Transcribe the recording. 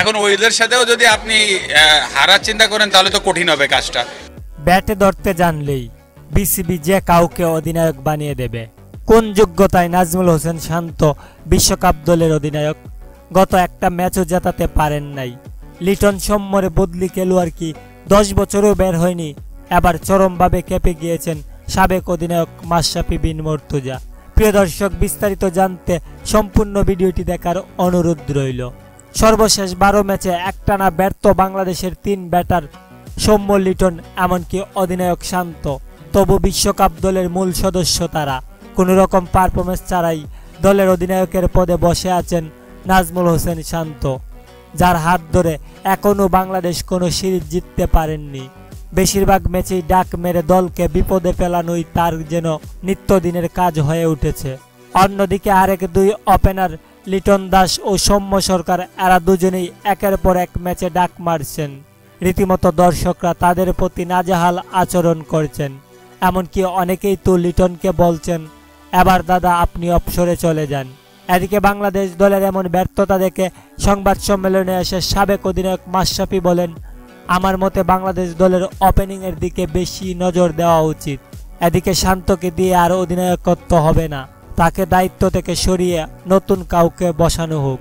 এখন ওইদের সাথেও যদি আপনি হারার চিন্তা করেন তাহলে তো কঠিন হবে কাজটা। ব্যাটে ধরতে জানলেই বিসিবি যে কাউকে অধিনায়ক বানিয়ে দেবে। কোন যোগ্যতায় নাজমুল হোসেন শান্ত বিশ্বকাপ দলের অধিনায়ক? গত একটা ম্যাচও জেতাতে পারেন নাই। লিটন সম্মরে বদলি খেলোয়াড় কি 10 বছরও বের হয়নি। এবার চরমভাবে কেঁপে গিয়েছেন সাবেক অধিনায়ক মাশরাফি বিন মুর্তজা। প্রিয় দর্শক, বিস্তারিত জানতে সম্পূর্ণ ভিডিওটি দেখার অনুরোধ রইল। সর্বশেষ 12 ম্যাচে একটানা ব্যর্থ বাংলাদেশের 3 ব্যাটার সৌম্য, লিটন, এমনকি অধিনায়ক শান্ত। তবু বিশ্বকাপ দলের মূল সদস্য তারা। কোনো রকম পারফরমেন্স ছাড়াই দলের অধিনায়কের পদে বসে আছেন নাজমুল হোসেন শান্ত, যার হাত ধরে এখনও বাংলাদেশ কোনো সিরিজ জিততে পারেননি। বেশিরভাগ ম্যাচেই ডাক মেরে দলকে বিপদে ফেলানোই তার যেন নিত্যদিনের কাজ হয়ে উঠেছে। অন্যদিকে আরেক 2 ওপেনার লিটন দাস ও সৌম্য সরকার, এরা দুজনেই একের পর এক ম্যাচে ডাক মারছেন। রীতিমতো দর্শকরা তাদের প্রতি নাজেহাল আচরণ করছেন। এমনকি অনেকেই তো লিটনকে বলছেন, এবার দাদা আপনি অবসরে চলে যান। এদিকে বাংলাদেশ দলের এমন ব্যর্থতা দেখে সংবাদ সম্মেলনে এসে সাবেক অধিনায়ক মাশরাফি বলেন, আমার মতে বাংলাদেশ দলের ওপেনিংয়ের দিকে বেশি নজর দেওয়া উচিত। এদিকে শান্তকে দিয়ে আর অধিনায়কত্ব হবে না, তাকে দায়িত্ব থেকে সরিয়ে নতুন কাউকে বসানো হোক।